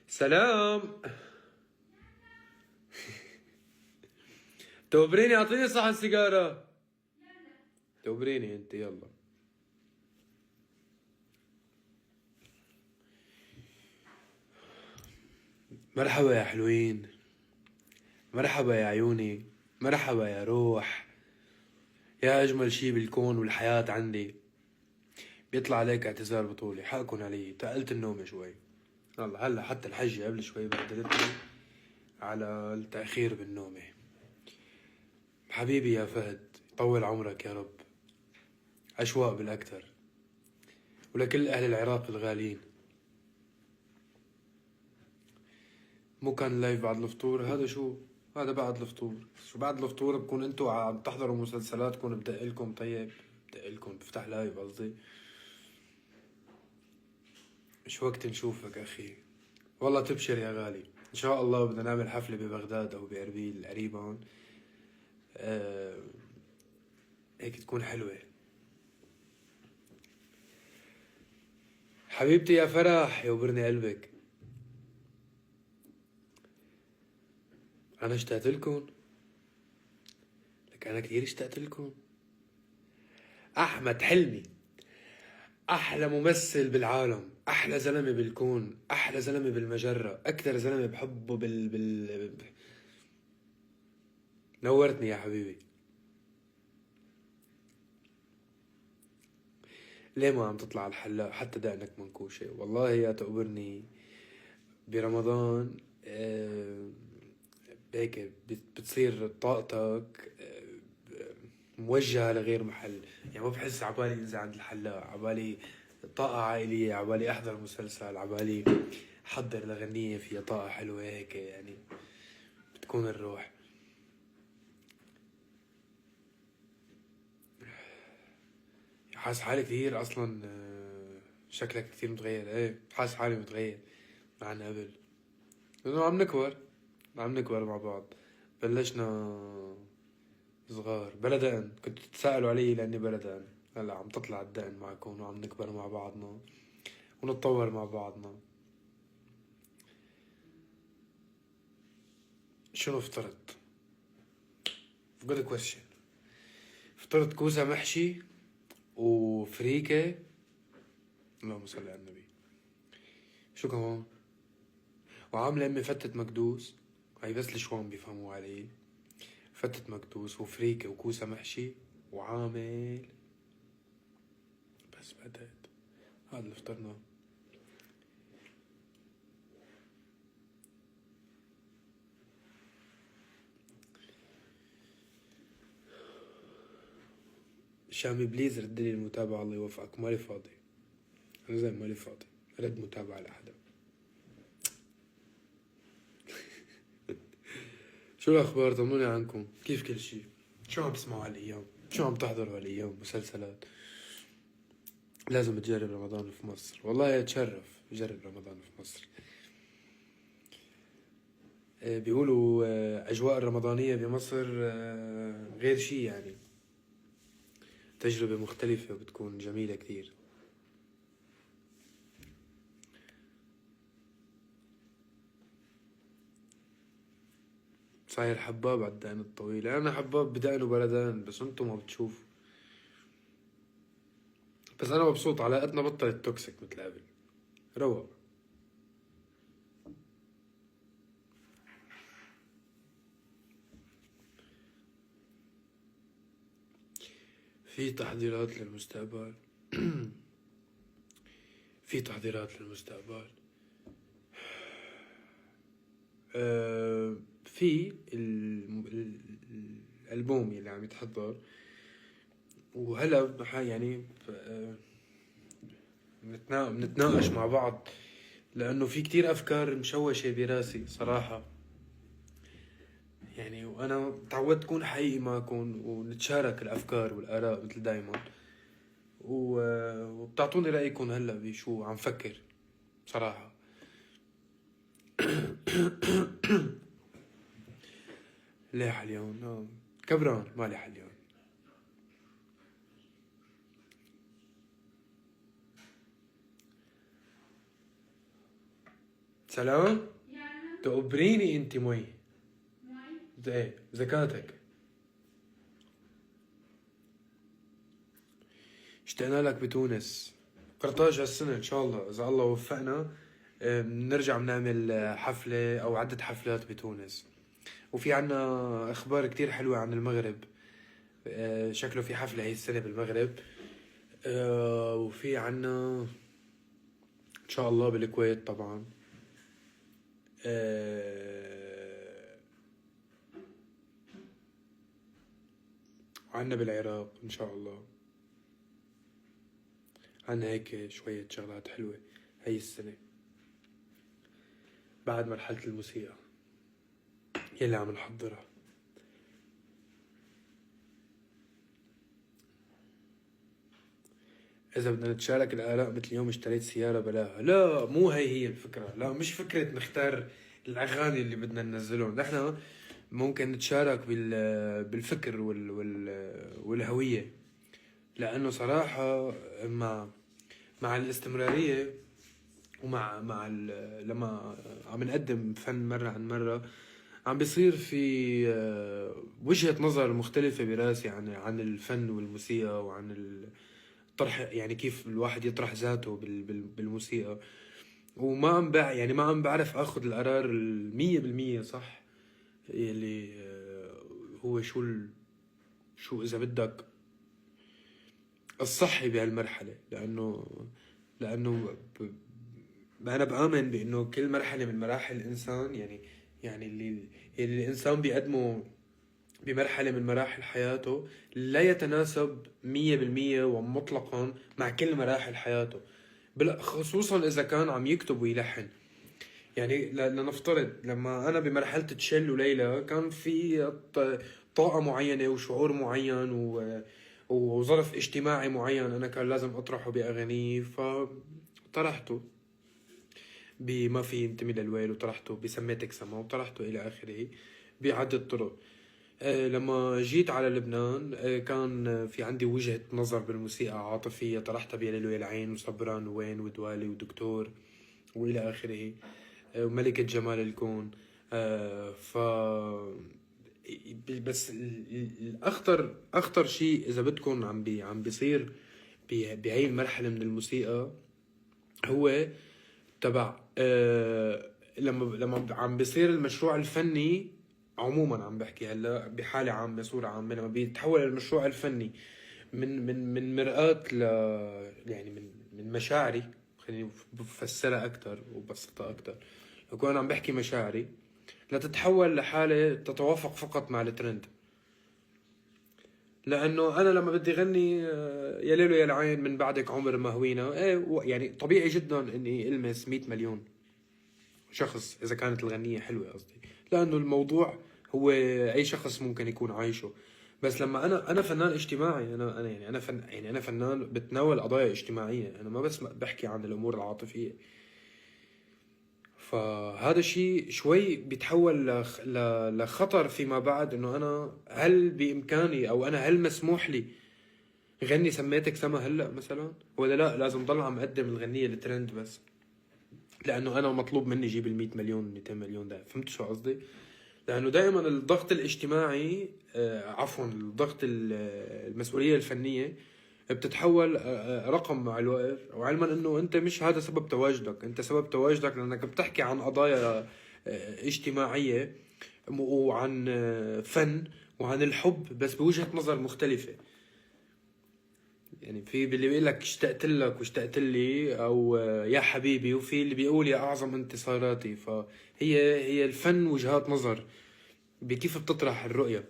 سلام. تخبريني، اعطيني صحن سيجارة. تخبريني انت، يلا. مرحبا يا حلوين، مرحبا يا عيوني، مرحبا يا روح، يا اجمل شي بالكون والحياة عندي. بيطلع عليك اعتذار بطولي، حقكن علي، تقلت النوم شوي. هلا حتى الحجة قبل شوي بهدلتني على التأخير بالنومة. حبيبي يا فهد، يطول عمرك يا رب. أشواق بالأكثر، ولكل أهل العراق الغالين. مو كان لايف بعد الفطور؟ هذا شو؟ هذا بعد الفطور. شو بعد الفطور؟ بكون انتو عم تحضروا مسلسلاتكم، بدقلكم. طيب بدقلكم، بفتح لايف قصدي. شو وقت نشوفك اخي. والله تبشر يا غالي، ان شاء الله بدنا نعمل حفلة ببغداد او باربيل قريبا. أه... هيك تكون حلوة. حبيبتي يا فرح، يوبرني قلبك. انا اشتقت لكم، لك انا كثير اشتقت لكم. احمد حلمي احلى ممثل بالعالم، احلى زلمه بالكون، احلى زلمه بالمجره، اكثر زلمه بحبه نورتني يا حبيبي. ليه ما عم تطلع الحلاق؟ حتى دقنك منكوشه، والله يا تقبرني. برمضان هيك بتصير طاقتك موجهة لغير محل. يعني ما بحس عبالي انزل عند الحلاق، عبالي طاقة عائلية، عبالي احضر مسلسل، عبالي احضر لغنية فيها طاقة حلوة هيك يعني. بتكون الروح. حاسس حالي كثير اصلا، شكلك كثير متغير. ايه حاسس حالي متغير عن قبل، لانه عم نكبر، عم نكبر مع بعض. بلشنا صغار بلا دقن، كنتوا تتساءلوا علي لاني بلا دقن. هلا عم تطلع الدقن معكم، وعم نكبر مع بعضنا ونتطور مع بعضنا. شنو فطرت؟ good question. فطرت كوسة محشي وفريكة. اللهم صل على النبي. شو كمان؟ وعاملة امي فتة مكدوس. هاي بس الشوام بيفهموا علي. فتة مكدوس وفريكة وكوسة محشي، وعامل بس بعتقد هذا اللي فطرناه. شامي بليز ردلي المتابعة، الله يوفقك. مالي فاضي، أنا زي مالي فاضي رد متابعة لحدا. شو الأخبار؟ طمنوني عنكم، كيف كل شي؟ شو عم تسمعوا هالأيام؟ شو عم تحضروا هالأيام؟ مسلسلات؟ لازم تجرب رمضان في مصر، والله يتشرف جرب رمضان في مصر. بيقولوا أجواء الرمضانية بمصر غير شي يعني. تجربة مختلفة وبتكون جميلة كتير. صاير حباب على الدقن الطويلة. أنا حباب بدقن وبلدان، بس انتم ما بتشوفوا. بس أنا مبسوط، علاقتنا بطلت توكسيك مثل قبل. روق. في تحضيرات للمستقبل. في تحضيرات للمستقبل. في الألبوم اللي عم يتحضر، وهلا يعني بنتناقش مع بعض، لأنه في كتير أفكار مشوشة براسي صراحة يعني. وأنا تعودت أكون حقيقي معكم ونتشارك الأفكار والآراء مثل دايما، وبتعطوني رأيكم هلا بشو عم فكر بصراحة. ليه حليون؟ كبران مالي حليون. سلام. تقبريني انت مي. ايه زكاتك. اشتقنا لك بتونس. قرطاج هالسنة ان شاء الله اذا الله وفقنا. نرجع بنعمل حفلة او عدة حفلات بتونس. وفي عنا اخبار كتير حلوة عن المغرب. شكله في حفلة هي السنة بالمغرب. وفي عنا ان شاء الله بالكويت طبعا. وعنا بالعراق ان شاء الله. عنا هيك شوية شغلات حلوة هاي السنة بعد مرحلة الموسيقى يلي عم نحضرها. إذا بدنا نتشارك الآراء مثل اليوم اشتريت سيارة بلاها، لا مو هي الفكرة، لا مش فكرة نختار الأغاني اللي بدنا ننزلهم، نحن ممكن نتشارك بالفكر والهوية. لأنه صراحة مع الاستمرارية لما عم نقدم فن مرة عن مرة عم بيصير في وجهة نظر مختلفة براسي عن الفن والموسيقى وعن الطرح، يعني كيف الواحد يطرح ذاته بالموسيقى. وما عم يعني ما عم بعرف اخذ القرار 100% صح يلي هو شو اذا بدك الصحي بهالمرحلة. لانه انا بآمن بانه كل مرحلة من مراحل الانسان يعني اللي الانسان بيقدمه بمرحلة من مراحل حياته لا يتناسب 100% ومطلقا مع كل مراحل حياته، خصوصا إذا كان عم يكتب ويلحن. يعني لنفترض لما أنا بمرحلة تشيل وليلى كان في طاقة معينة وشعور معين وظرف اجتماعي معين أنا كان لازم أطرحه بأغانيه، فطرحته بما في ينتمي للويل، وطرحته بسميتك سما، وطرحته إلى آخره بعدة طرق. لما جيت على لبنان كان في عندي وجهة نظر بالموسيقى عاطفية طرحتها بيا ليل ويا العين وصبران وين ودوالي ودكتور وإلى آخره، وملكة جمال الكون. ف بس الأخطر شيء إذا بدكم عم بيصير بهاي المرحلة من الموسيقى هو تبع لما عم بيصير المشروع الفني عموما، عم بحكي هلا بحالة عامة صورة عامة، لما بيتحول المشروع الفني من مرآة يعني من مشاعري، خليني بفسرها أكتر وبسطها أكتر، أكون عم بحكي مشاعري لتتحول لحالة تتوافق فقط مع الترند. لأنه أنا لما بدي غني يا ليل يا العين من بعدك عمر ما هوينا، يعني طبيعي جدا إني ألمس 100 مليون شخص إذا كانت الغنية حلوة قصدي، لأنه الموضوع هو أي شخص ممكن يكون عايشه. بس لما أنا فنان اجتماعي، أنا فنان بتناول قضايا اجتماعية، أنا ما بس بحكي عن الأمور العاطفية. فهذا الشيء شوي بيتحول لخطر فيما بعد، إنه أنا هل بإمكاني أو أنا هل مسموح لي غني سميتك سما هلا مثلا، ولا لا لازم ضل عم أقدم الغنية الترند بس لانه انا مطلوب مني اجيب ال 100 مليون 200 مليون ده. فهمت شو قصدي؟ لانه دائما الضغط الاجتماعي عفوا الضغط المسؤوليه الفنيه بتتحول رقم مع الوقت، وعلما انه انت مش هذا سبب تواجدك، انت سبب تواجدك لانك بتحكي عن قضايا اجتماعيه وعن فن وعن الحب بس بوجهة نظر مختلفة. يعني في اللي بيقول لك اشتقت لك واشتقت لي او يا حبيبي، وفي اللي بيقول يا اعظم انتصاراتي. فهي الفن وجهات نظر بكيف بتطرح الرؤية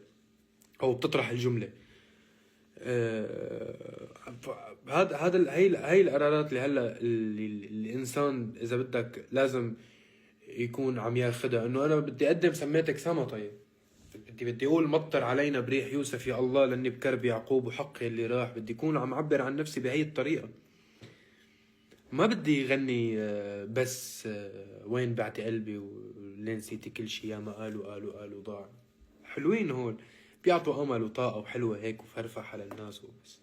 او بتطرح الجملة. هاي القرارات اللي هلا الانسان اذا بدك لازم يكون عم ياخدها، انه انا بدي اقدم سميتك سما، طيب بدي اقول مطر علينا بريح يوسف يا الله لاني بكرب يعقوب وحقي اللي راح، بدي اكون عم اعبر عن نفسي بهي الطريقة. ما بدي غني بس وين بعتي قلبي ولين نسيتي كل شي يا ما قالوا ضاع. حلوين هول بيعطوا امل وطاقة وحلوة هيك وفرفح على الناس وبس،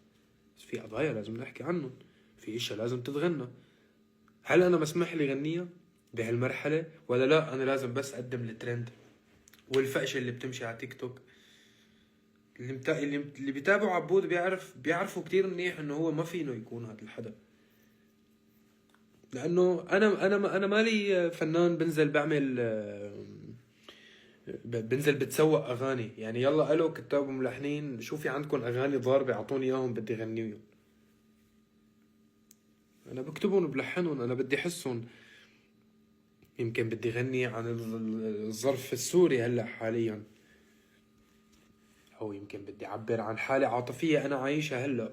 بس في قضايا لازم نحكي عنهم، في اشياء لازم تتغنى. هل انا مسمح لي غنيها؟ بهالمرحلة، ولا لا أنا لازم بس أقدم الترند والفقشة اللي بتمشي على تيك توك؟ اللي بيتابعوا عبود بيعرفوا كتير منيح إنه هو ما فينه يكون هذا الحدا. لأنه أنا مالي فنان بنزل بعمل بنزل بتسوق أغاني. يعني يلا ألو كتاب وملحنين، شو في عندكم أغاني ضاربة أعطوني إياهم بدي غنيهم. أنا بكتبهم وبلحنهم، أنا بدي حسهم. يمكن بدي غني عن الظرف السوري هلا حاليا، او يمكن بدي اعبر عن حالة عاطفية انا عايشها هلا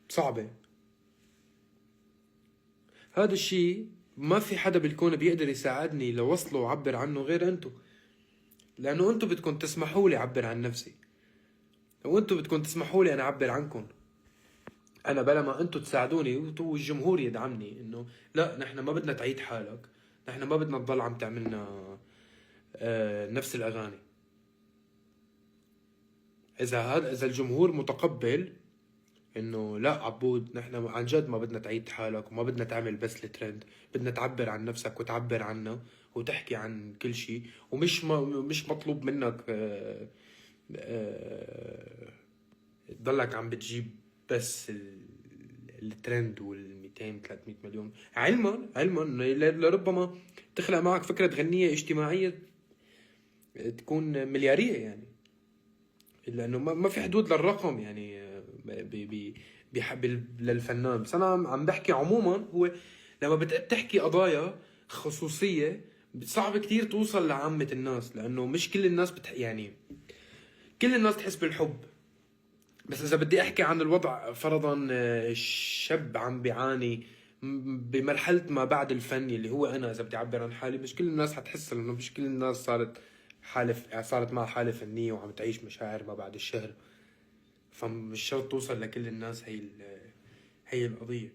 صعبة. هذا الشيء ما في حدا بالكون بيقدر يساعدني لوصله وعبر عنه غير انتو، لانه انتو بدكم تسمحوا لي اعبر عن نفسي، وانتو بدكم تسمحوا لي انا اعبر عنكم. انا بلا ما انتو تساعدوني والجمهور يدعمني انه لا نحن ما بدنا تعيد حالك، نحن ما بدنا تضل عم تعملنا نفس الاغاني. اذا الجمهور متقبل انه لا عبود نحن عن جد ما بدنا تعيد حالك وما بدنا تعمل بس الترند، بدنا تعبر عن نفسك وتعبر عنا وتحكي عن كل شيء، ومش مش مطلوب منك تضلك عم بتجيب بس الترند وال 200 300 مليون. علما لربما تخلق معك فكرة غنية اجتماعية تكون مليارية يعني، لانه ما في حدود للرقم يعني بيحب للفنان. بس انا عم بحكي عموما، هو لما بتحكي قضايا خصوصية صعب كتير توصل لعامة الناس، لانه مش كل الناس يعني كل الناس تحس بالحب. بس اذا بدي احكي عن الوضع فرضا شاب عم بيعاني بمرحلة ما بعد الفن اللي هو انا، اذا بدي اعبر عن حالي مش كل الناس حتحس، لانه مش كل الناس صارت معها حالة فنية وعم تعيش مشاعر ما بعد الشهر. فمش شرط توصل لكل الناس هي القضية.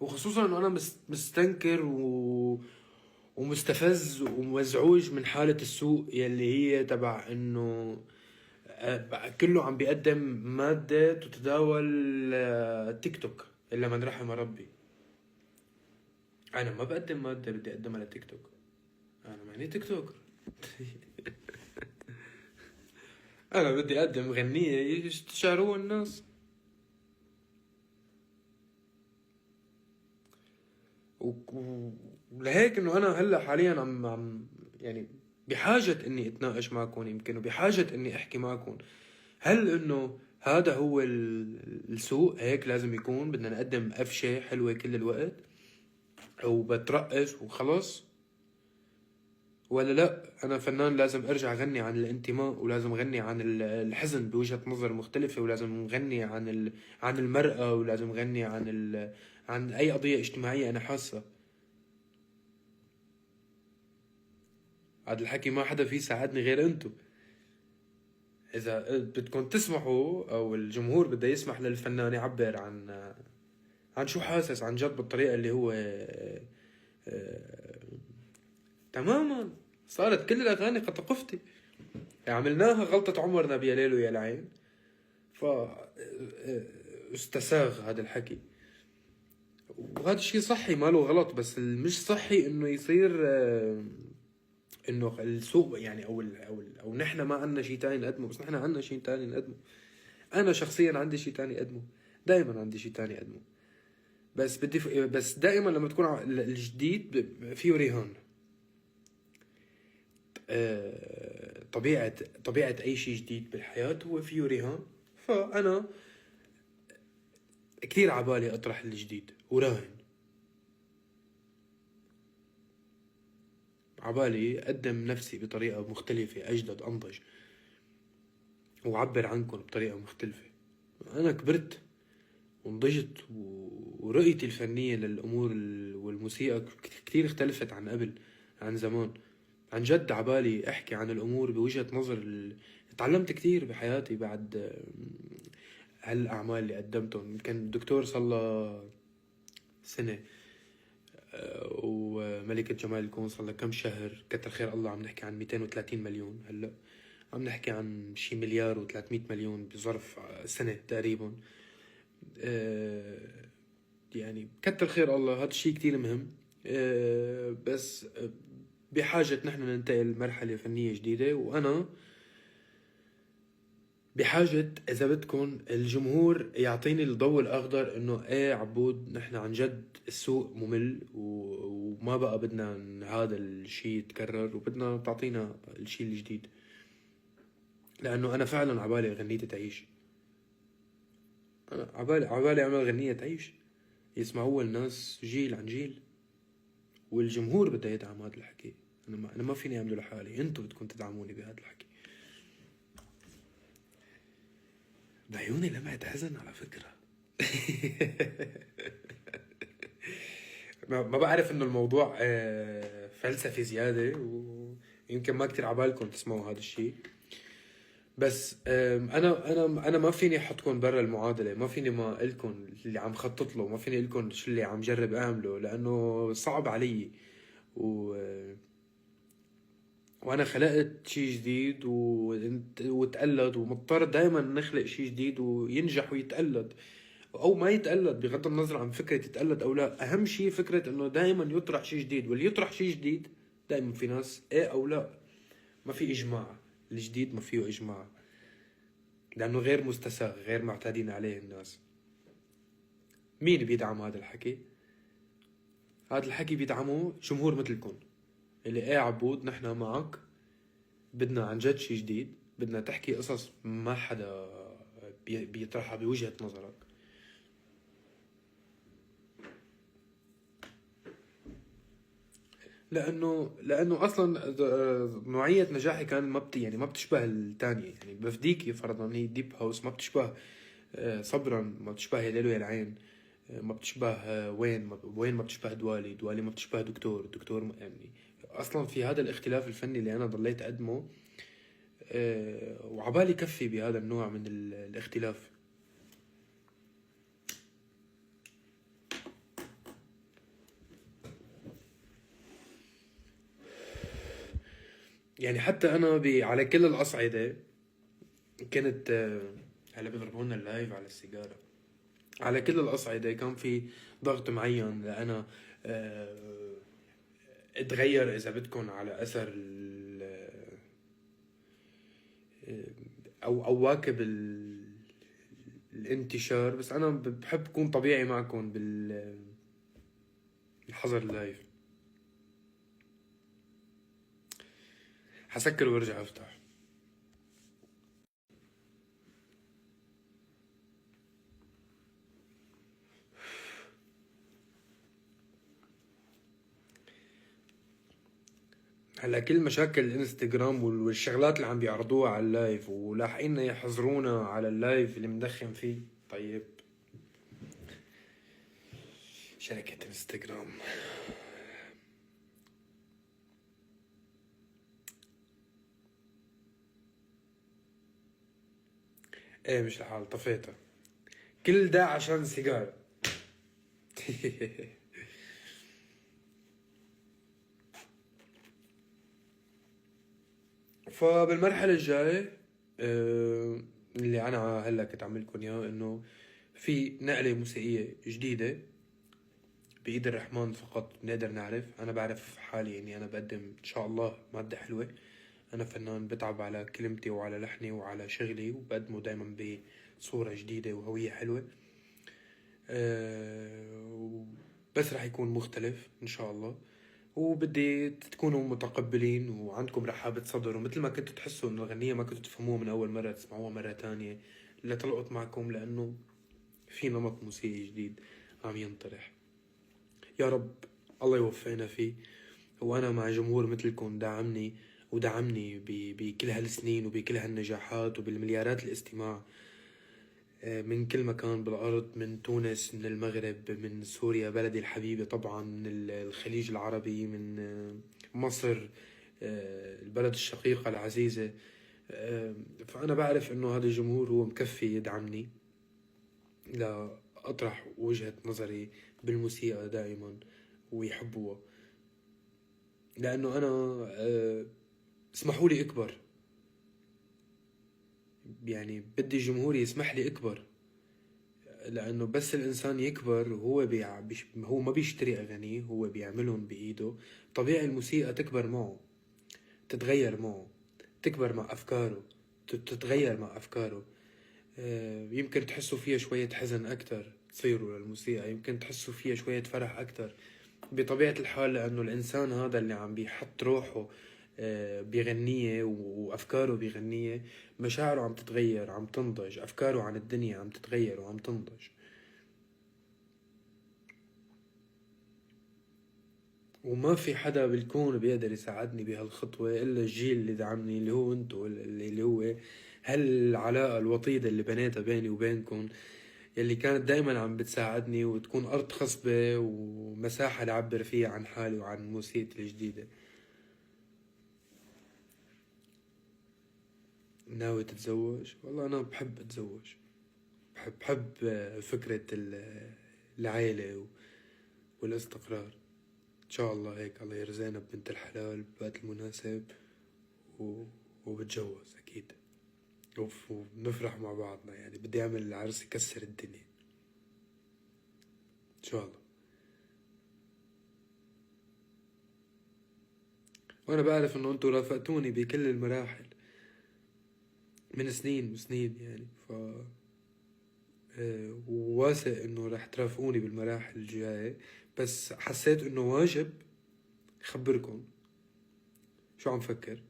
وخصوصا انه انا مستنكر ومستفز ومزعوج من حالة السوق يلي هي تبع انه كله عم بيقدم مادة تتداول تيك توك الا من رحم ربي. انا ما بقدم مادة بدي اقدمها لتيك توك، انا ماني تيك توك. انا بدي اقدم غنية يستشعروها الناس. ولهيك انه انا هلا حاليا عم يعني بحاجة اني اتناقش معكم، يمكن وبحاجة اني احكي معكم. هل انه هذا هو السوق هيك لازم يكون؟ بدنا نقدم قفشة حلوة كل الوقت او بترقص وخلص؟ ولا لا انا فنان لازم ارجع اغني عن الانتماء، ولازم اغني عن الحزن بوجهة نظر مختلفة، ولازم اغني عن المرأة، ولازم اغني عن اي قضية اجتماعية انا حاسة. هذا الحكي ما حدا فيه يساعدني غير انتو. اذا بدكم تسمحوا او الجمهور بده يسمح للفنان يعبر عن شو حاسس عن جد بالطريقة اللي هو تماما. صارت كل الاغاني قطقفتي، عملناها غلطة عمرنا بيا ليل ويا العين. ف استساغ هذا الحكي، وهذا الشيء صحي ما له غلط. بس مش صحي انه يصير انه السوق يعني او نحن ما عندنا شيء تاني نقدمه. بس نحن عندنا شيء تاني نقدمه. انا شخصيا عندي شيء تاني اقدمه، دائما عندي شيء تاني اقدمه. بس دائما لما تكون الجديد فيه رهان. طبيعة اي شيء جديد بالحياة هو فيه رهان. فانا كثير عبالي اطرح الجديد وراهن، عبالي اقدم نفسي بطريقة مختلفة اجدد انضج، وعبر عنكم بطريقة مختلفة. انا كبرت ونضجت ورؤيتي الفنية للأمور والموسيقى كتير اختلفت عن قبل، عن زمان. عن جد عبالي أحكي عن الأمور بوجهة نظر تعلمت كتير بحياتي بعد هالأعمال اللي قدمتهم. كان الدكتور صلى سنة وملكة جمال الكون صلى كم شهر، كتر خير الله. عم نحكي عن 230 مليون، هلأ عم نحكي عن شي مليار و300 مليون بظرف سنة تقريبا. يعني كتر خير الله. هذا الشيء كتير مهم. بس بحاجة نحن ننتقل لمرحلة فنية جديدة، وأنا بحاجة إذا بدكم الجمهور يعطيني الضوء الأخضر إنه إيه عبود نحن عن جد السوق ممل وما بقى بدنا هذا الشيء يتكرر، وبدنا تعطينا الشيء الجديد. لأنه أنا فعلا عبالي غنيتي تعيش، أنا عبالي أعمل غنية تعيش يسمعوها الناس جيل عن جيل، والجمهور بده يدعم هذا الحكي. أنا ما فيني أعمله لحالي، أنتوا بدكم تدعموني بهذا الحكي. بعيوني لمعت حزن على فكرة. ما بعرف انه الموضوع فلسفي زيادة، ويمكن ما كتير عبالكم تسمعوا هذا الشيء، بس انا ما فيني احطكم برا المعادلة، ما فيني ما قلكم اللي عم خطط له، ما فيني قلكم شو اللي عم جرب اعمله، لانه صعب علي وانا خلقت شيء جديد وتقلد، ومضطر دائما نخلق شيء جديد وينجح ويتقلد او ما يتقلد، بغض النظر عن فكره يتقلد او لا. اهم شيء فكره انه دائما يطرح شيء جديد، واللي يطرح شيء جديد دائما في ناس ايه او لا، ما في اجماع. الجديد ما فيه اجماع لانه غير مستساغ، غير معتادين عليه الناس. مين بيدعم هذا الحكي؟ هذا الحكي بيدعمه جمهور مثلكم، اللي ايه عبود نحن معك، بدنا عن جد شيء جديد، بدنا تحكي قصص ما حدا بيطرحها بوجهة نظرك. لانه اصلا نوعيه نجاحي كان ما يعني ما بتشبه الثانيه. يعني بفديكي فرضا هي ديب هاوس ما بتشبه صبرا، ما بتشبه يا ليل ويا العين، ما بتشبه وين ما بتشبه دوالي ما بتشبه دكتور يعني اصلا في هذا الاختلاف الفني اللي انا ضليت اقدمه، وعبالي كفي بهذا النوع من الاختلاف. يعني حتى انا على كل الاصعده كنت هلا بيضربونا اللايف على السيجاره. على كل الاصعده كان في ضغط معين لأنا اتغير اذا بدكم على اثر او واكب الانتشار. بس انا بحب اكون طبيعي معكم بالحظر اللايف. حسكر وارجع افتح. هلا كل مشاكل الانستغرام والشغلات اللي عم بيعرضوها على اللايف ولاحقين يحظرونا على اللايف اللي مدخن فيه. طيب شركة انستغرام ايه مش الحال، طفيتها كل ده عشان سيجارة. فبالمرحلة الجاية اللي أنا هلا كنت عم لكم إياه إنه في نقلة موسيقية جديدة بإيد الرحمن فقط بنقدر نعرف. أنا بعرف حالي إني أنا بقدم إن شاء الله مادة حلوة. أنا فنان بتعب على كلمتي وعلى لحني وعلى شغلي، وبقدمه دايما بصورة جديدة وهوية حلوة. بس رح يكون مختلف إن شاء الله، وبدي تكونوا متقبلين وعندكم رحابة صدر، ومثل ما كنتوا تحسوا انه الغنية ما كنتوا تفهموها من اول مرة تسمعوها مرة تانية لتلقط معكم، لانه في نمط موسيقي جديد عم ينطرح. يا رب الله يوفقنا فيه. وانا مع جمهور مثلكم دعمني ودعمني بكل هالسنين وبكل هالنجاحات وبالمليارات الاستماع من كل مكان بالأرض، من تونس، من المغرب، من سوريا بلدي الحبيبة طبعا، من الخليج العربي، من مصر البلد الشقيقة العزيزة. فأنا بعرف إنه هذا الجمهور هو مكفي يدعمني لأطرح وجهة نظري بالموسيقى دائما ويحبوها. لأنه أنا اسمحوا لي أكبر، يعني بدي الجمهور يسمح لي أكبر. لأنه بس الإنسان يكبر وهو هو ما بيشتري أغانيه، هو بيعملهم بإيده، طبيعي الموسيقى تكبر معه، تتغير معه، تكبر مع أفكاره، تتغير مع أفكاره. يمكن تحسوا فيها شوية حزن أكتر تصيروا للموسيقى، يمكن تحسوا فيها شوية فرح أكتر بطبيعة الحال، لأنه الإنسان هذا اللي عم بيحط روحه بغنية وأفكاره بغنية، مشاعره عم تتغير، عم تنضج، أفكاره عن الدنيا عم تتغير وعم تنضج. وما في حدا بالكون بيقدر يساعدني بهالخطوة إلا الجيل اللي دعمني، اللي هو انتو، اللي هو هالعلاقة الوطيدة اللي بنيتها بيني وبينكم، يلي كانت دايما عم بتساعدني وتكون أرض خصبة ومساحة لعبر فيها عن حالي وعن موسيقتي الجديدة. ناوي تتزوج؟ والله أنا بحب أتزوج، بحب فكرة العائلة والاستقرار. إن شاء الله هيك الله يرزقنا ببنت الحلال بوقت المناسب و... وبتجوز أكيد، ونفرح مع بعضنا. يعني بدي أعمل العرس يكسر الدنيا إن شاء الله. وأنا بعرف إنه أنتوا رافقتوني بكل المراحل من سنين وسنين، يعني وواثق إنه رح ترافقوني بالمراحل الجاية، بس حسيت إنه واجب خبركم شو عم فكر،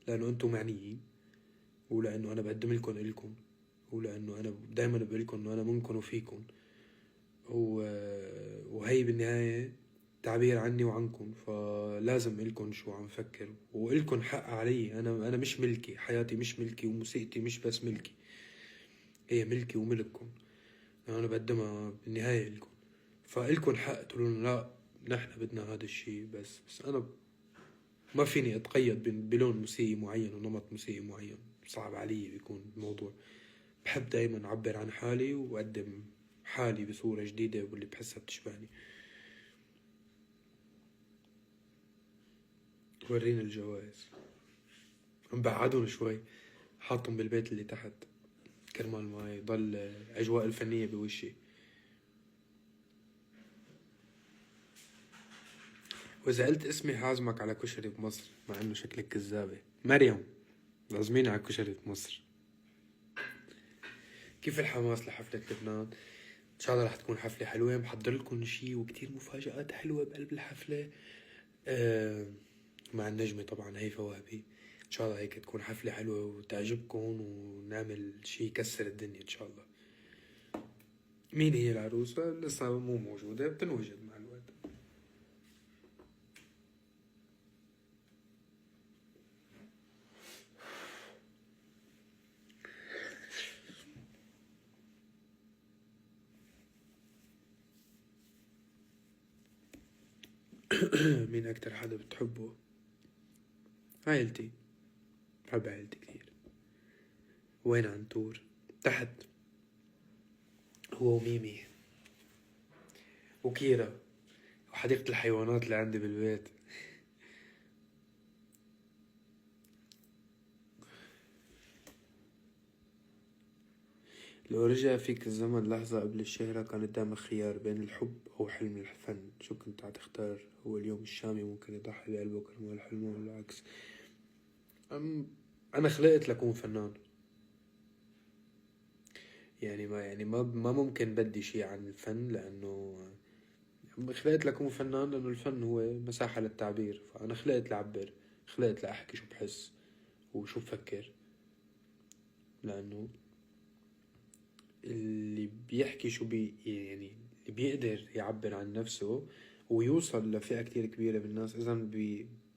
لأنه أنتوا معنيين، ولأنه أنا بقدم لكم إلكم، ولأنه أنا دايما بقول لكم إنه أنا منكم وفيكم، وهي بالنهاية تعبير عني وعنكم، فلازم إلكم شو عم فكر، وإلكم حق علي. أنا مش ملكي، حياتي مش ملكي، وموسيقتي مش بس ملكي، هي ملكي وملككم، أنا بقدمها بالنهاية إلكم، فإلكم حق تقولون لا نحن بدنا هذا الشي. بس أنا ما فيني أتقيد بلون موسيقي معين ونمط موسيقي معين، صعب علي بيكون الموضوع. بحب دايما أعبر عن حالي وأقدم حالي بصورة جديدة واللي بحسها بتشبهني. وريني الجوائز، مبعدهم شوي، حاطهم بالبيت اللي تحت كرمال ما يضل أجواء الفنية بوشي. وإذا قلت اسمي حازمك على كشري بمصر، مع إنه شكلك كذابة. مريم، لازميني على كشري بمصر. كيف الحماس لحفلة لبنان؟ إن شاء الله رح تكون حفلة حلوة، محضر لكم شي وكتير مفاجآت حلوة بقلب الحفلة. مع النجمة طبعا هيفا وهبي. إن شاء الله هيك تكون حفلة حلوة وتعجبكم، ونعمل شي يكسر الدنيا إن شاء الله. مين هي العروسة؟ لسه مو موجودة، بتنوجد مع الوقت. مين أكتر حدا بتحبه؟ عائلتي، بحب عائلتي كتير. وين عنتور؟ تحت، هو وميمي وكيرا وحديقة الحيوانات اللي عندي بالبيت. لو رجع فيك الزمن لحظة قبل الشهرة، كان قدامك خيار بين الحب أو حلم الفن، شو كنت هتختار؟ هو اليوم الشامي ممكن يضحي بقلبه كرمال الحلم ولا العكس؟ أنا خلقت لأكون فنان، يعني ما ممكن بدي شي عن الفن، لأنه خلقت لأكون فنان، لأنه الفن هو مساحة للتعبير، فأنا خلقت لأعبر، خلقت لأحكي شو بحس وشو بفكر، لأنه اللي بيحكي شو يعني اللي بيقدر يعبر عن نفسه ويوصل لفئة كتير كبيرة بالناس، إذا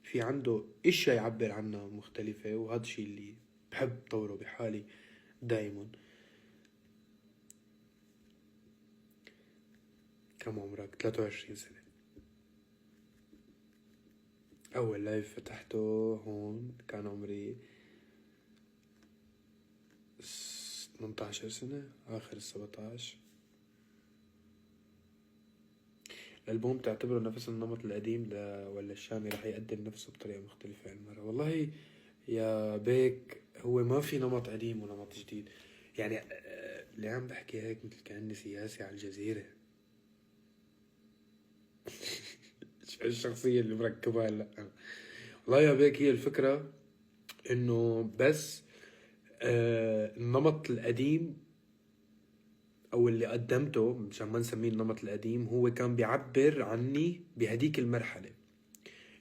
في عنده إشياء يعبر عنها مختلفة، وهذا الشي اللي بحب طوره بحالي دايما. كم عمرك؟ 23 سنة. أول لايف فتحته هون كان عمري 18 سنة، آخر 17. الألبوم تعتبره نفس النمط القديم ولا الشامي رح يقدم نفسه بطريقة مختلفة هالمرة؟ والله يا بيك، هو ما في نمط قديم ونمط جديد، يعني ليه عم بحكي هيك مثل كأني سياسي على الجزيرة؟ شو الشخصية اللي مركبها هلا؟ والله يا بيك هي الفكرة انه بس النمط القديم او اللي قدمته، مشان ما نسميه النمط القديم، هو كان بيعبر عني بهديك المرحلة.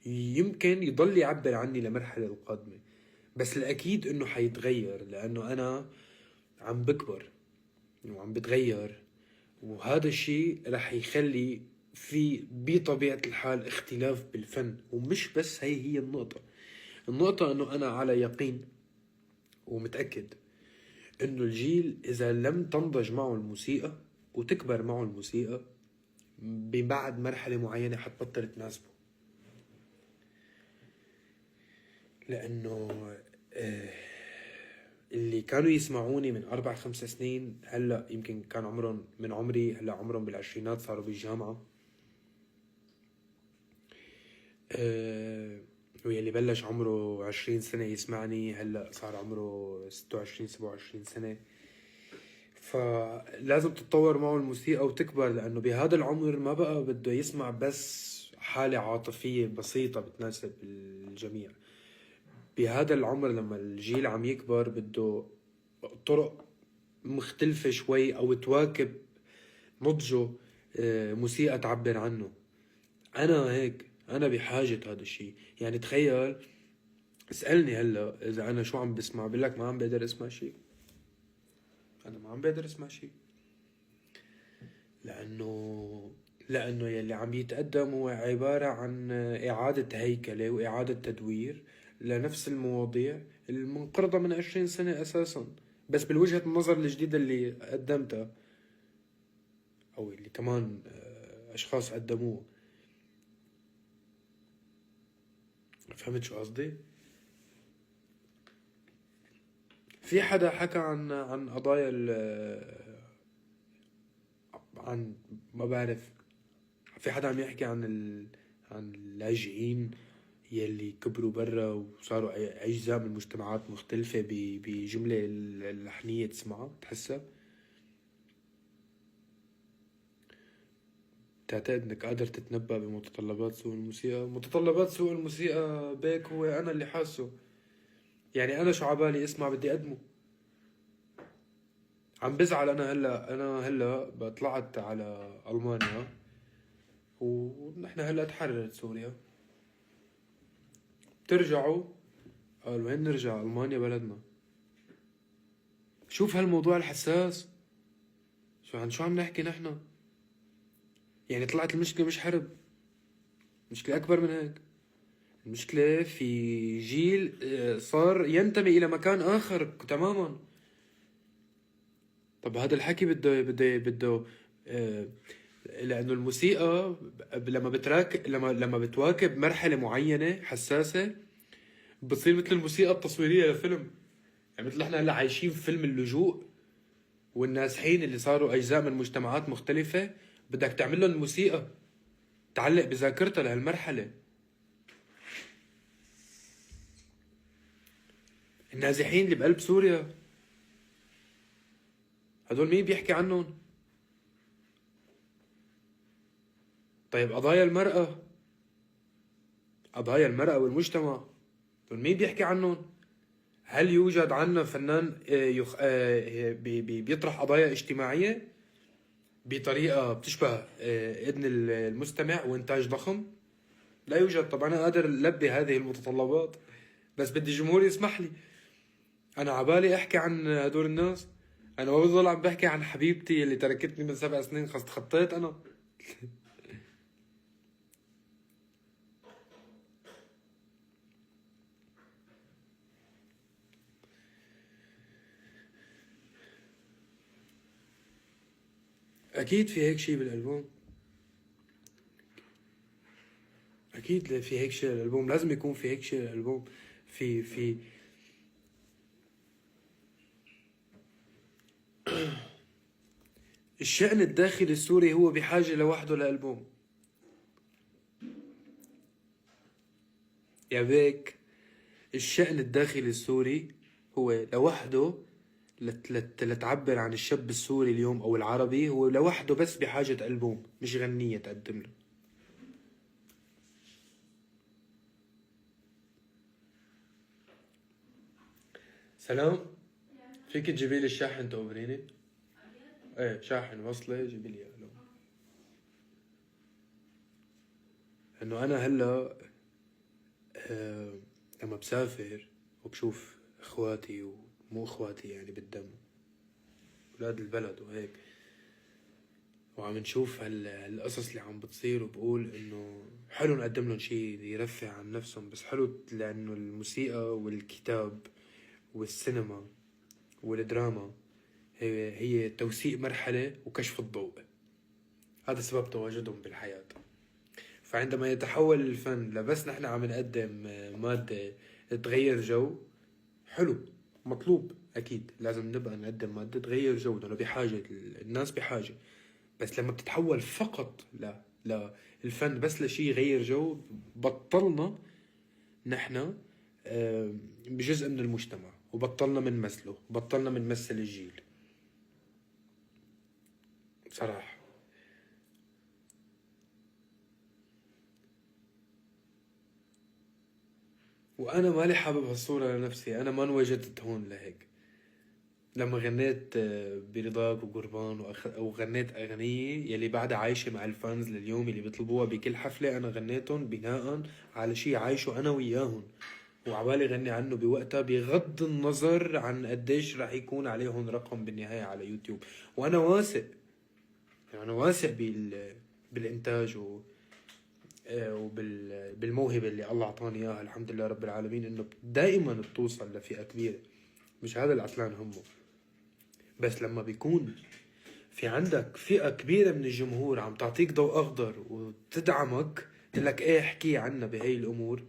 يمكن يضل يعبر عني لمرحلة القادمة، بس الأكيد إنه حيتغير، لأنه أنا عم بكبر وعم بتغير، وهذا الشيء رح يخلي في بطبيعة الحال اختلاف بالفن. ومش بس هي النقطة إنه أنا على يقين ومتأكد إنه الجيل إذا لم تنضج معه الموسيقى وتكبر معه الموسيقى، ببعد مرحلة معينة حتبطل تناسبه. لأنه آه، اللي كانوا يسمعوني من 4 5 سنين هلا يمكن كان عمرهم من عمري، هلا عمرهم بالعشرينات، صاروا بالجامعة. واللي بلش عمره 20 سنة يسمعني هلا صار عمره 26 27 سنة. فلازم تتطور معه الموسيقى وتكبر، لأنه بهذا العمر ما بقى بده يسمع بس حالة عاطفية بسيطة بتناسب الجميع. بهذا العمر لما الجيل عم يكبر بده طرق مختلفة شوي أو تواكب نضجه، موسيقى تعبر عنه. أنا هيك، أنا بحاجة هذا الشيء. يعني تخيل، اسألني هلا إذا أنا شو عم بسمع، بقول ما عم بقدر أسمع شيء. أنا ما عم بقدر أسمع شيء، لأنه يلي عم يتقدم هو عبارة عن إعادة هيكلة وإعادة تدوير لنفس المواضيع المنقرضة من 20 سنة أساسا، بس بالوجهة النظر الجديدة اللي قدمتها أو اللي كمان أشخاص قدموه. فهمت شو قصدي؟ في حدا حكى عن قضايا عن ما بعرف، في حدا عم يحكي عن اللاجئين يلي كبروا برا وصاروا أجزاء من مجتمعات مختلفة بجملة اللحنية تسمعها تحسها. تعتقد انك قادر تتنبأ بمتطلبات سوق الموسيقى؟ متطلبات سوق الموسيقى بيك هو انا اللي حاسه. يعني انا شو عبالي اسمع بدي اقدمه. عم بزعل انا هلا طلعت على المانيا، ونحن هلا تحررت سوريا، بترجعوا قال وين نرجع؟ المانيا بلدنا. شوف هالموضوع الحساس، شو عم نحكي نحن؟ يعني طلعت المشكلة مش حرب، مشكلة أكبر من هيك. المشكلة في جيل صار ينتمي إلى مكان آخر تماما. طب هذا الحكي بده لأنه الموسيقى لما بتواكب مرحلة معينة حساسة بتصير مثل الموسيقى التصويرية لفيلم. يعني مثل احنا هلا عايشين في فيلم اللجوء، والنازحين اللي صاروا أجزاء من مجتمعات مختلفة بدك تعمل لهم الموسيقى تعلق بذاكرتها لهالمرحلة. النازحين اللي بقلب سوريا هدول مين بيحكي عنهم؟ طيب قضايا المرأة والمجتمع هدول مين بيحكي عنهم؟ هل يوجد عنا فنان بيطرح قضايا اجتماعية بطريقة بتشبه إذن المستمع وإنتاج ضخم؟ لا يوجد. طب أنا قادر ألبي هذه المتطلبات، بس بدي الجمهور يسمح لي. أنا عبالي أحكي عن هدول الناس؟ أنا ما بضل عم بحكي عن حبيبتي اللي تركتني من 7 سنين، خطيت أنا. أكيد في هيك شي بالألبوم، أكيد في هيك شي بالألبوم، لازم يكون في هيك شي بالألبوم. في الشأن الداخلي السوري هو بحاجة لوحده لألبوم يا بيك. الشأن الداخلي السوري هو لوحده لتعبر عن الشاب السوري اليوم او العربي، هو لوحده بس بحاجة ألبوم مش غنية تقدم له. سلام، فيك تجيبي لي الشاحن تقبريني؟ ايه شاحن وصلة جيبي لي اياه. انه انا هلا لما بسافر وبشوف اخواتي ومو اخواتي يعني بالدم، ولاد البلد وهيك، وعم نشوف هالقصص اللي عم بتصير، وبقول انه حلو نقدم لهم شيء يرفع عن نفسهم، بس حلو لانه الموسيقى والكتاب والسينما والدراما هي توثيق مرحلة وكشف الضوء. هذا سبب تواجدهم بالحياة. فعندما يتحول الفن لبس نحن عم نقدم مادة تغير جو، حلو، مطلوب، أكيد لازم نبقى نقدم مادة تغير جو، لأنه بحاجة، الناس بحاجة. بس لما بتتحول فقط الفن بس لشيء يغير جو، بطلنا نحن بجزء من المجتمع، وبطلنا منمثله، بطلنا منمثل الجيل بصراحة. وأنا مالي حابب هالصورة لنفسي، أنا ما انوجدت هون لهيك. لما غنيت برضاك وقربان وغنيت أغنية يلي بعدها عايشة مع الفانز لليوم، يلي بيطلبوها بكل حفلة، أنا غنيتهم بناء على شي عايشه أنا وياهم، وعبالي غني عنه بوقتها، بغض النظر عن قديش رح يكون عليهم رقم بالنهاية على يوتيوب. وأنا واثق، يعني أنا واثق بالإنتاج وبالموهبة اللي الله أعطاني إياها، الحمد لله رب العالمين، إنه دائما بتوصل لفئة كبيرة. مش هذا العطلان همه. بس لما بيكون في عندك فئة كبيرة من الجمهور عم تعطيك ضوء أخضر وتدعمك، تقلك إيه احكي عنا بهي الأمور،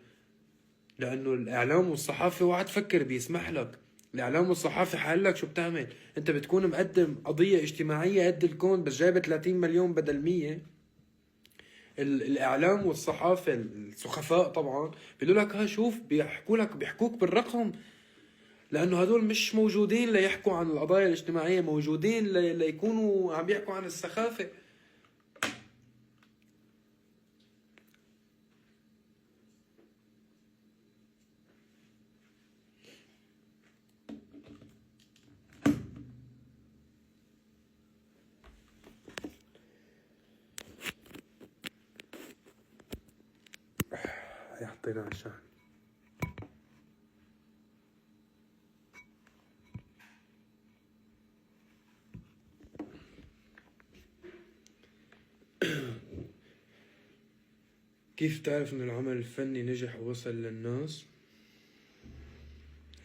لأنه الإعلام والصحافة اوعى تفكر بيسمح لك. الإعلام والصحافة حالك شو بتعمل؟ أنت بتكون مقدم قضية اجتماعية قد الكون، بس جايبة 30 مليون بدل 100. الإعلام والصحافة السخفاء طبعا بيقولوا لك ها شوف، بيحكوك بالرقم، لانه هدول مش موجودين ليحكوا عن القضايا الاجتماعية، موجودين ليكونوا عم يحكوا عن السخافة. هي حطينا على الشحن. كيف تعرف ان العمل الفني نجح ووصل للناس؟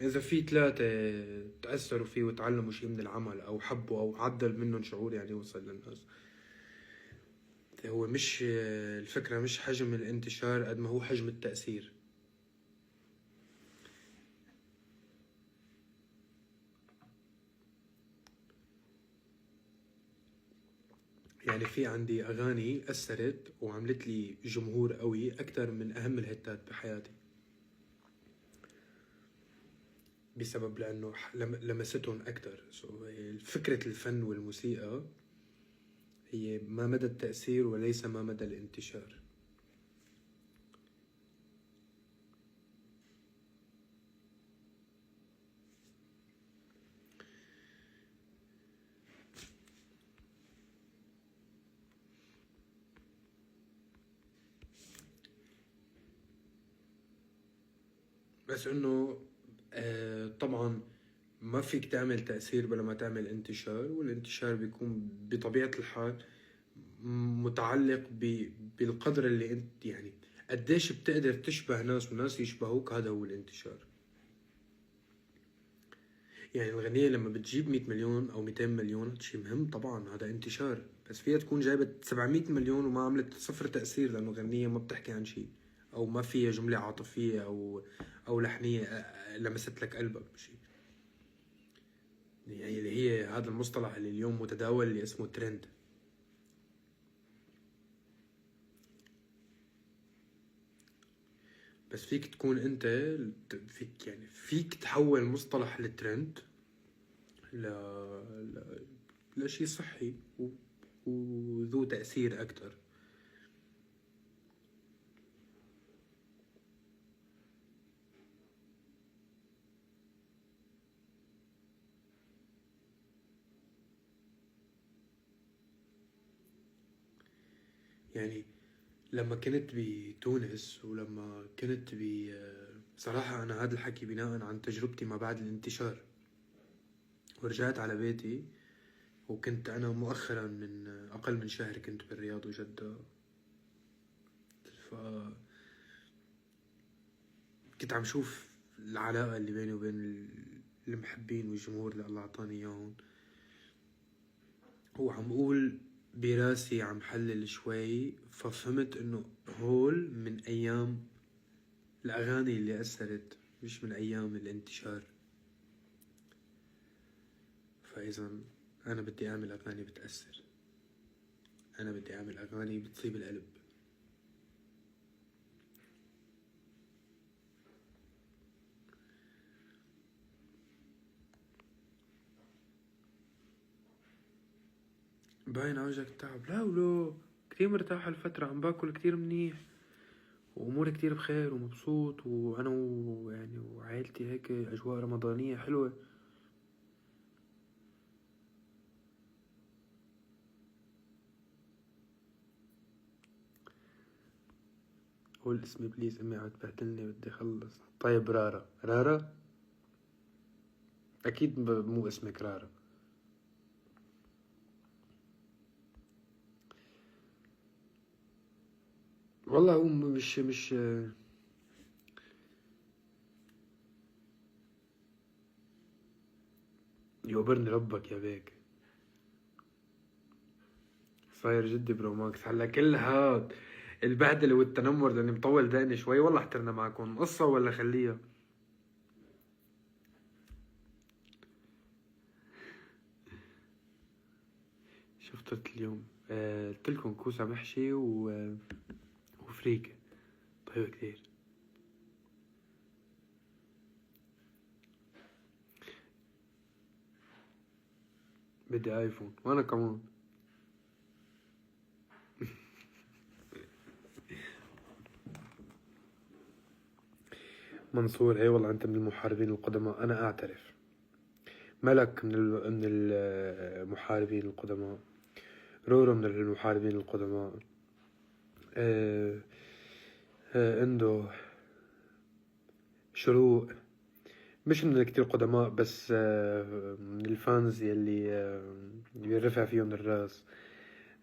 اذا في 3 تأثروا فيه وتعلموا شيء من العمل، او حبوا، او عدل منهم شعور، يعني وصل للناس. هو مش الفكرة مش حجم الانتشار قد ما هو حجم التأثير. يعني في عندي أغاني أثرت وعملت لي جمهور قوي أكثر من أهم الهتات بحياتي، بسبب لأنه لمستهم أكثر. فكرة الفن والموسيقى هي ما مدى التأثير وليس ما مدى الانتشار. بس انه طبعا ما فيك تعمل تأثير بلا ما تعمل انتشار، والانتشار بيكون بطبيعة الحال متعلق بالقدر اللي انت يعني قديش بتقدر تشبه ناس وناس يشبهوك، هذا هو الانتشار. يعني الغنية لما بتجيب 100 مليون او 200 مليون هذا شيء مهم طبعا، هذا انتشار. بس فيها تكون جايبة 700 مليون وما عملت صفر تأثير، لانه غنية ما بتحكي عن شيء، او ما فيها جملة عاطفية او لحنية لمست لك قلبك بشيء. يعني اللي هي هذا المصطلح اللي اليوم متداول اللي اسمه ترند. بس فيك تكون انت، فيك تحول مصطلح الترند ل... لشي صحي وذو تأثير أكتر. يعني لما كنت بتونس ولما كنت صراحة أنا هذا الحكي بناء عن تجربتي ما بعد الانتشار، ورجعت على بيتي وكنت أنا مؤخرا من أقل من شهر كنت بالرياض وجدة. كنت عم شوف العلاقة اللي بيني وبين المحبين والجمهور اللي الله عطاني إياهم، وعم قول براسي عم حلل شوي، ففهمت إنه هول من أيام الأغاني اللي أثرت، مش من أيام الانتشار. فإذا أنا بدي أعمل أغاني بتأثر، أنا بدي أعمل أغاني بتصيب القلب. باين عوجك تعب؟ لا ولو كتير مرتاح هالفترة، عم باكل كتير منيح وأموري كتير بخير ومبسوط، وأنا يعني وعائلتي هيك أجواء رمضانية حلوة. قول اسمي بليز، أمي عم تبهدلني بدي أخلص. طيب رارا، رارا أكيد مو اسمك رارا. والله هو مش يقبرني ربك يا بيك، صاير جدي برو ماكس هلا كل هاد البهدلة والتنمر لاني مطول دقني شوي. والله احترنا معكم قصة ولا خليها. شو فطرت اليوم؟ قلتلكم كوسة محشي وفريكة طيبة كتير. بدي ايفون وانا كمان. منصور اي والله انت من المحاربين القدماء، انا اعترف. ملك من المحاربين القدماء، رورو من المحاربين القدماء، اندو، شروق، مش من كتير قدماء بس من الفانز يلي بيرفع فيهم الراس.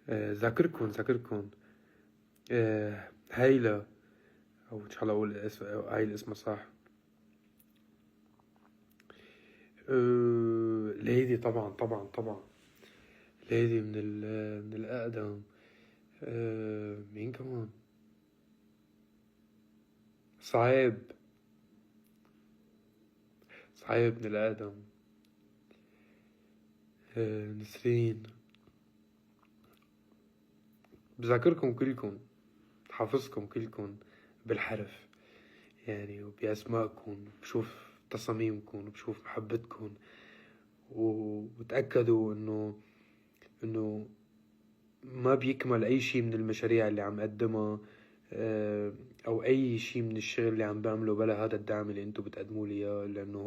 ذاكركن هايلة، او ان شاء الله اقول هاي الاسم صح. ليدي طبعا ليدي من الاقدم. مين كمان؟ صعيب من الاقدم. نسرين. بذاكركم كلكم، حافظكم كلكم بالحرف يعني، وبأسمائكم، بشوف تصاميمكم وبشوف محبتكم، وتأكدوا انه ما بيكمل اي شي من المشاريع اللي عم قدمها او اي شي من الشغل اللي عم بعمله بلا هذا الدعم اللي انتو بتقدموا لي اياه، لانه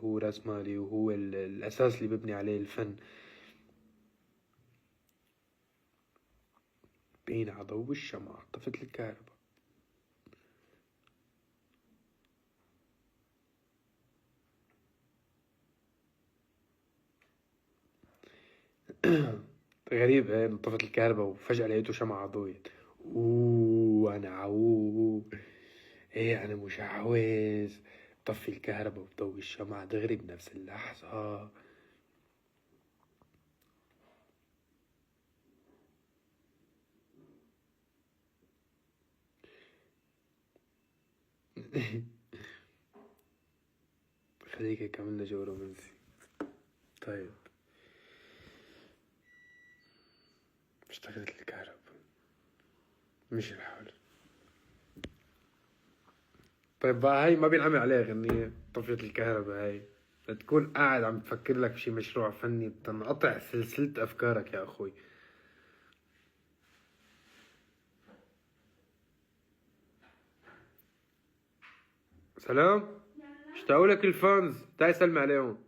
هو راس مالي وهو الاساس اللي ببني عليه الفن. بين عضو الشمعة طفت الكهرباء. غريب ايه، طفت الكهرباء وفجأة لقيته شمعة ضويت. انا ايه انا مش عاوز طفي الكهرباء وبضوي الشمعة دغري بنفس اللحظة. خليك كملنا جو رومانسي. طيب اشتغلت الكهرباء، مش الحال. طيب بقى هاي ما بينعمل عليها غنية، طفيت الكهرباء هاي تكون قاعد عم تفكر لك بشي مشروع فني بتنقطع سلسلة أفكارك يا أخوي. سلام، اشتاقوا لك الفانز، تعي سلم عليهم،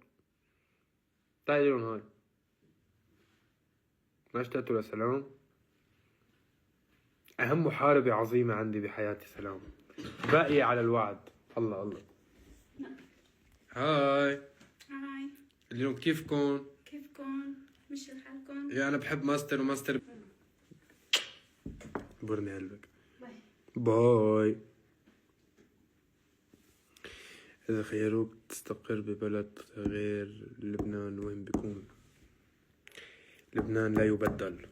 تعي لهم هاي. ما اشتقتوا لسلام؟ أهم محاربة عظيمة عندي بحياتي سلام، باقية على الوعد. الله الله. هاي. هاي. اليوم كيفكن؟ كيفكن؟ مشي حالكن؟ يا أنا بحب ماستر وماستر. برني قلبك. باي. باي. إذا خيروك تستقر ببلد غير لبنان وين بيكون؟ لبنان لا يبدل،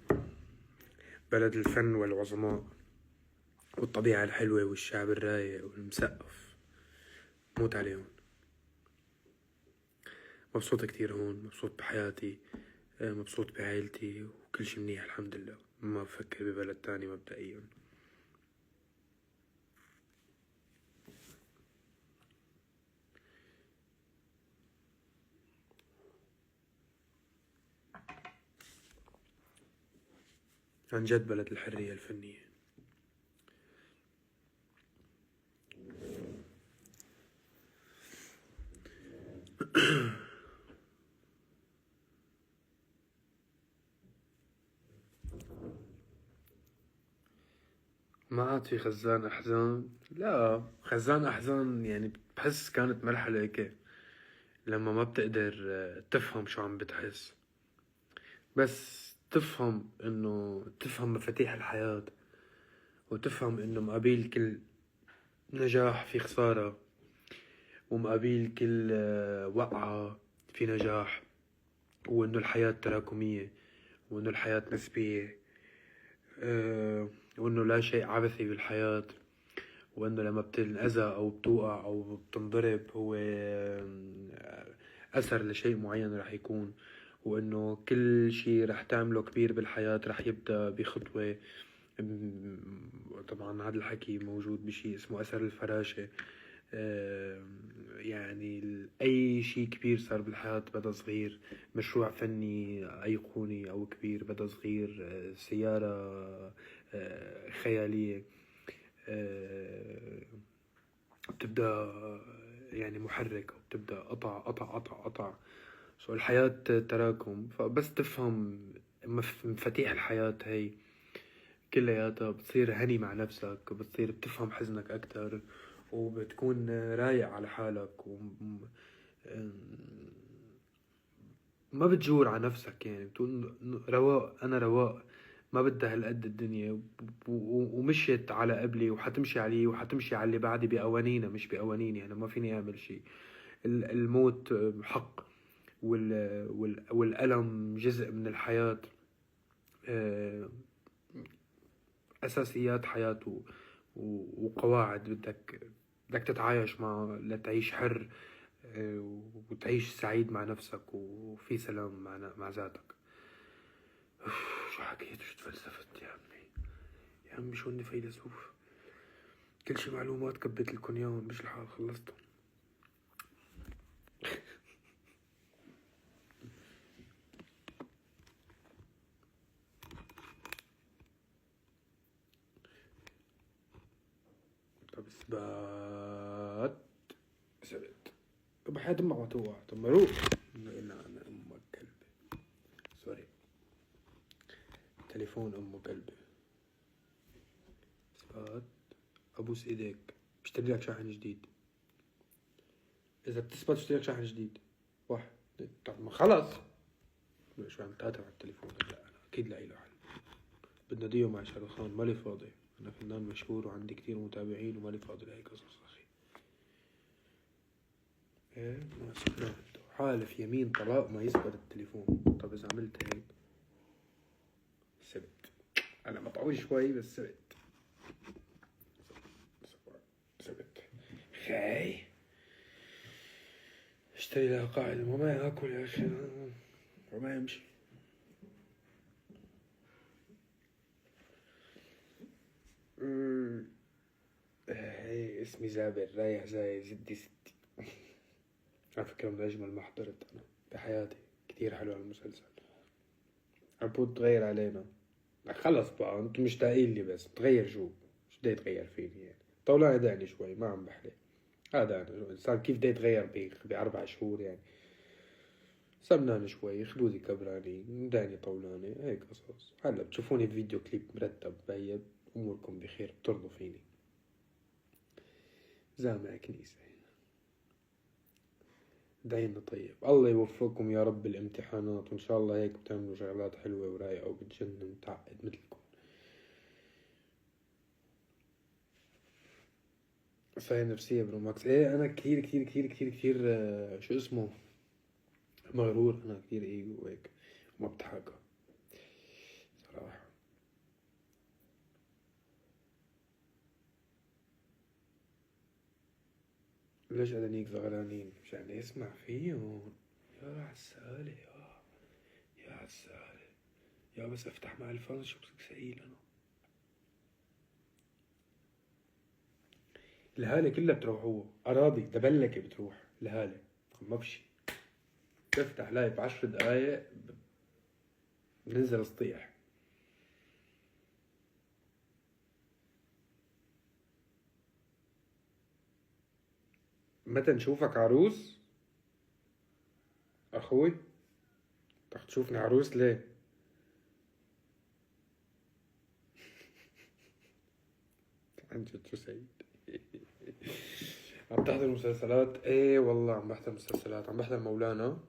بلد الفن والعظماء والطبيعة الحلوة والشعب الرايق والمسقف، موت عليهم. مبسوط كتير هون، مبسوط بحياتي، مبسوط بعائلتي وكل شي منيح الحمد لله. ما بفكر ببلد تاني مبدئيا. عن جد بلد الحرية الفنية. ما عاد في خزان أحزان. لا، خزان أحزان يعني بحس كانت مرحلة هيك لما ما بتقدر تفهم شو عم بتحس، بس تفهم مفاتيح الحياة، وتفهم إنه مقابل كل نجاح في خسارة، ومقابل كل وقعة في نجاح، وإنه الحياة تراكمية، وإنه الحياة نسبية، وإنه لا شيء عبثي بالحياة، وإنه لما بتنأذى أو بتوقع أو بتنضرب هو أثر لشيء معين رح يكون، وإنه كل شي رح تعمله كبير بالحياة رح يبدأ بخطوة. طبعا هذا الحكي موجود بشي اسمه أثر الفراشة. يعني أي شي كبير صار بالحياة بدأ صغير، مشروع فني أيقوني أو كبير بدأ صغير، سيارة خيالية بتبدأ يعني محرك، وبتبدأ قطع قطع قطع قطع. سو الحياة تراكم، فبس تفهم مفاتيح الحياة هي كلياتها بتصير هني مع نفسك، بتصير بتفهم حزنك أكتر، وبتكون رايق على حالك، ما بتجور على نفسك. يعني بتقول رواق، أنا رواق، ما بدها هالقد الدنيا، ومشيت على قبلي وحتمشي علي وحتمشي على اللي بعدي بقوانينها مش بقوانيني. أنا ما فيني أعمل شي. الموت حق، والألم جزء من الحياة، أساسيات حياة وقواعد بدك تتعايش معها لتعيش حر، وتعيش سعيد مع نفسك وفي سلام مع ذاتك. شو حكيت، شو تفلسفت يا عمي، يا عمي شو اني فيلسوف. كل شي معلومات كبت لكم اياهم، مش الحال خلصتهم. طب اثبات. ثبت. طب حياة امك ما توقع، طب ما روح. انا امك كلبة، سوري، تليفون امه كلبة. اثبات. ابوس ايديك بشتري لك شاحن جديد. اذا بتثبت بشتري لك شاحن جديد. واحد. طب ما خلص. شو عم تقاطع على التليفون؟ لا انا اكيد لاقي له حل. بدنا ديو مع شاروخان، مالي فاضي، انا فنان مشهور وعندي كتير متابعين ومالي فاضي لهي قصص اخي. ايه ما سمعت حالف يمين طلاق ما يثبت التليفون. طب اذا عملت هيك ثبت. انا مطعوج شوي بس ثبت. ثبت. خاي اشتري لها قاعدة، ما اكل يا اخي وما يمشي. هي اسمي زابر رايح زي جدي ستي. على فكرة من أجمل ما حضرت أنا بحياتي، كتير حلو هالمسلسل. عبود تغير علينا. خلص بقى انتم مشتاقين لي، بس تغير شو بده يتغير فيني يعني؟ طولان دعني شوي، ما عم بحلي. هذا أنا الإنسان كيف بده يتغير بأربع شهور يعني؟ سمنان شوي، خدودي كبراني، داني طولانة، هيك قصص. هلا بتشوفوني بفيديو كليب مرتب مبيض، أموركم بخير، بترضوا فيني. جامع كنيسة. دعينا طيب، الله يوفقكم يا رب بالامتحانات، وإن شاء الله هيك بتعملوا شغلات حلوة ورايقة وبتجنن وتعقد مثلكم. صحيح نفسية برو ماكس. ايه انا كتير كتير كتير كتير كتير شو اسمه، مغرور. انا كتير ايجو وهيك وما بتحاكى صراحة. ليش أدنيك زغلانين؟ مشان يسمع فيهم. يا عسالة يا عسالة يا، بس افتح مع الفانز شو بدك سئيل انا. الهالة كلها بتروحوها أراضي دبلكة، بتروح الهالة ما بشي. تفتح لايف 10 دقايق بننزل سطيح. متى نشوفك عروس أخوي؟ بدك تشوفني عروس ليه؟ عن جد شو سعيد. عم تحضر مسلسلات؟ ايه والله عم بحضر مسلسلات، عم بحضر مولانا.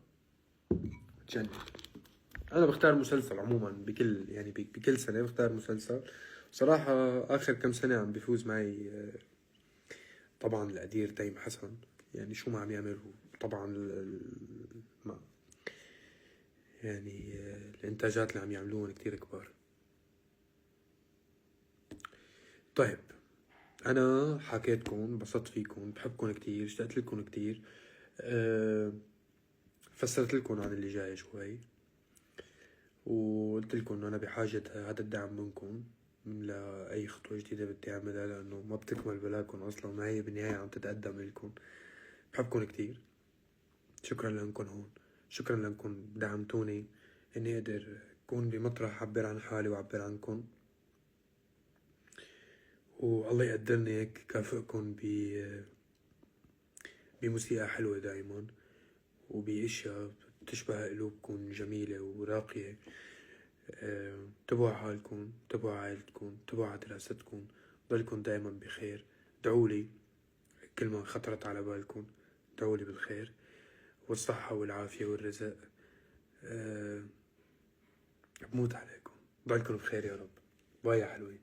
جن. انا بختار مسلسل عموما بكل سنة بختار مسلسل. صراحة اخر كم سنة عم بيفوز معي طبعا القدير تيم حسن. يعني شو ما عم يعمل هو طبعا ما يعني الانتاجات اللي عم يعملوها كتير كبار. طيب انا حكيتكم، انبسطت فيكم، بحبكم كتير، اشتقت لكم كتير. فسرت لكم عن اللي جاي شوي، وقلت لكم انه انا بحاجة هذا الدعم منكم لأي خطوة جديدة بدي اعملها، لانه ما بتكمل بلاكم اصلا، ما هي بالنهاية عم تتقدم لكم. بحبكم كتير، شكرا لانكم هون، شكرا لانكم دعمتوني اني اقدر اكون بمطرح اعبر عن حالي واعبر عنكم. والله يقدرني هيك كافئكم بموسيقى حلوة دايما، وبأشياء تشبه قلوبكم جميلة وراقية. انتبهوا على حالكم، انتبهوا على عائلتكم، انتبهوا على دراستكم، ضلكم دايما بخير. دعولي كل ما خطرت على بالكم، دعولي بالخير والصحة والعافية والرزق. بموت عليكم، ضلكم بخير يا رب. باي يا حلوين.